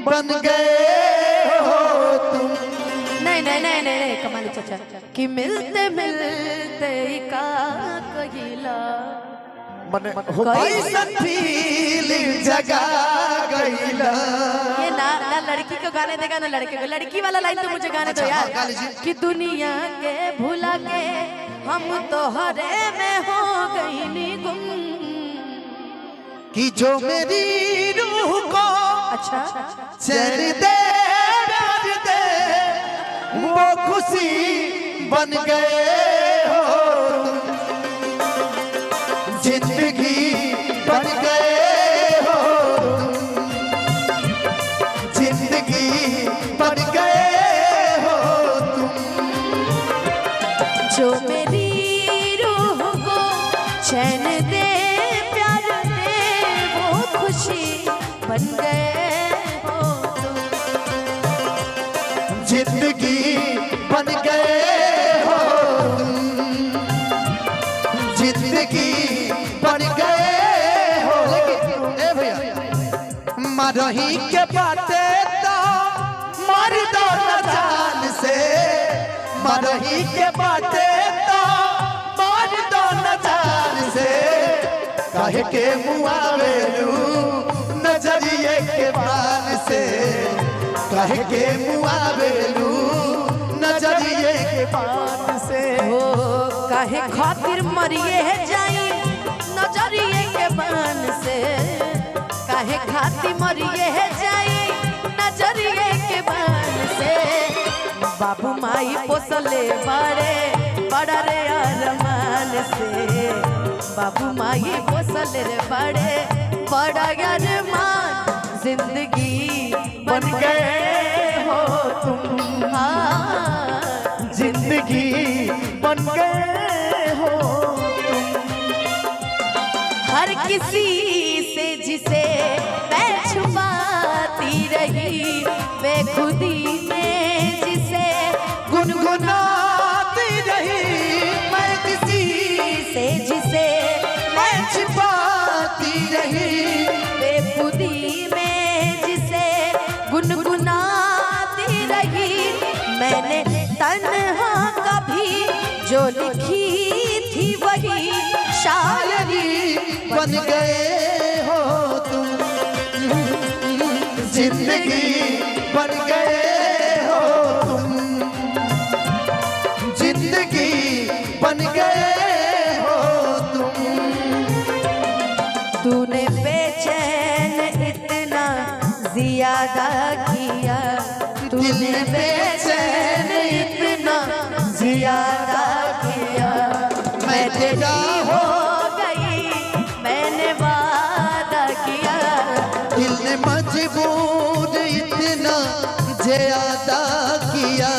बन गए हो तुम। नहीं नहीं नहीं नहीं नहीं कमाल चाचा कि मिलते मिलते का कहिला मने हो कैसन फीलिंग जगा गईला। ये ना लड़की को गाने देगा ना लड़के को। लड़की वाला लाइन तो मुझे गाने दो यार। कि दुनिया के भुला के हम तो हरे में हो गई नी गुम। कि जो मेरी रूह को अच्छा चैन दे प्यार दे वो खुशी बन गए हो तुम। जिंदगी बन गए हो तुम। जिंदगी बन गए हो तुम। जो मेरी रूह को चैन दे प्यार दे वो खुशी बन गए हो तुम। जिंदगी बन गए हो तुम। जिंदगी बन गए हो। ए भैया मरही के बाटे तो मर दो न जान से। मरही के बाटे तो मर दो न जान से। काहे के मुआवेलू नजरिए के बान से। काहे के मुआवेलू नजरिए के बान से। हो काहे खातिर मरिए जाई नजरिए के बान से। काहे खातिर मरिए जाई नजरिए के बान से। बाबू माई पोसले बड़े बड़ा रे अरमान से। बाबू माई पोसले बड़े बड़ा अरमान। जिंदगी बन गए हो तुम। हाँ जिंदगी बन गए हो तुम। हर किसी से जिसे मैं छुपाती रही बेखुदी में जिसे गुनगुनाती रही। मैं किसी से जिसे मैं छिपाती रही। बेखुदी में जिसे गुनगुनाती रही। मैंने तन्हा कभी जो लिखी थी वही शायरी बन गए हो तुम। जिंदगी बन गए हो तुम। जिंदगी बन गए हो तुम। तूने बेचैन इतना ज्यादा किया। तूने बेचैन इतना ज्यादा किया। मैं तेरी हो गई मैंने वादा किया। दिल ने मजबूर इतना ज्यादा किया।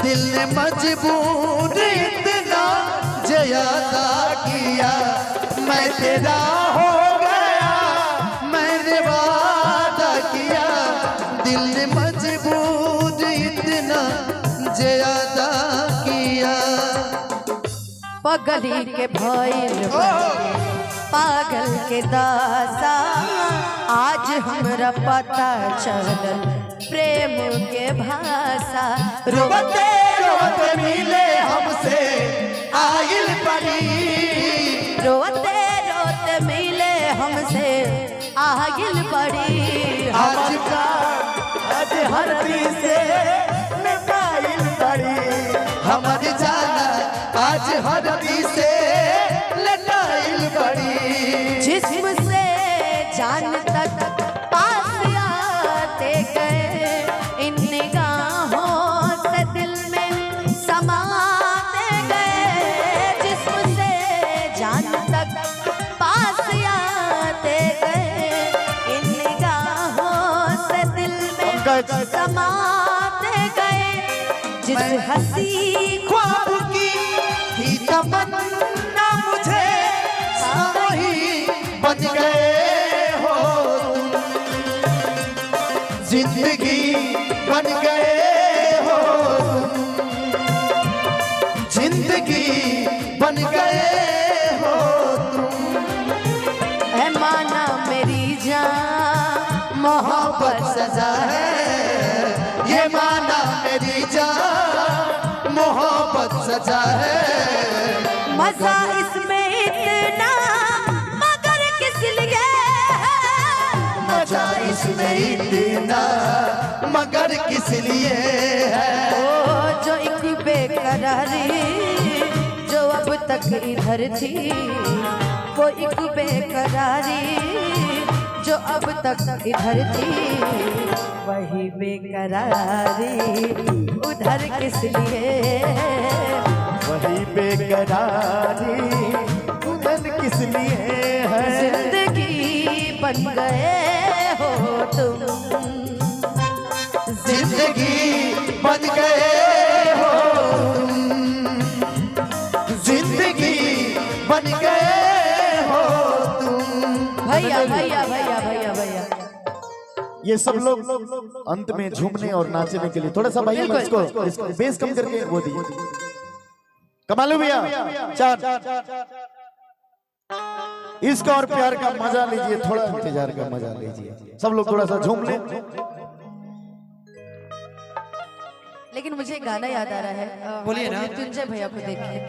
दिल ने मजबूर इतना ज्यादा किया। मैं तेरा हो गया मैंने वादा किया। दिल ने मजबूर इतना ज्यादा किया। पगली के भइल पागल के दासा। आज हमरा पता चलल प्रेम के भाषा। रोते रोते मिले हमसे आइल पड़ी। रोते रोते मिले हमसे आगिल पड़ी। आज का आज हर दिल से मिटाइल पड़ी। हमर जाना आज हर दिल से लटाइल पड़ी। जिस्म से जान तक पास आते गए। इन निगाहों से दिल में समाते गए। जिस्म से जान तक पास आते गए। इन निगाहों से दिल में समाते गए। जिस हंसी ख्वाब की ही तमन्ना मुझे वही बन गए हो तुम। जिंदगी बन गए हो तुम। जिंदगी बन गए हो तुम। है माना मेरी जान मोहब्बत सजा है, ये माना मेरी जान मोहब्बत सजा है। मजा इसमें इतना मगर किस लिए है, मजा इसमें इतना मगर किस लिए है। ओ जो एक बेकरारी जो अब तक इधर थी, वो एक बेकरारी जो अब तक इधर थी, वही बेकरारी उधर किस लिए, वही बेकरारी उधर किस लिए है। जिंदगी बन गए हो तुम, जिंदगी बन गए हो तुम, जिंदगी बन गए हो तुम। भैया भैया भैया भैया भैया। ये सब लोग अंत में झूमने और नाचने के लिए थोड़ा सा भैया इसको बेस कम करके वो दिए। कमालू भैया चार इसका और प्यार का मजा लीजिए, थोड़ा इंतजार का मजा लीजिए। सब लोग थोड़ा सा झूम ले। लेकिन मुझे गाना याद आ रहा है, बोलिए ना। मृत्युंजय भैया को देख के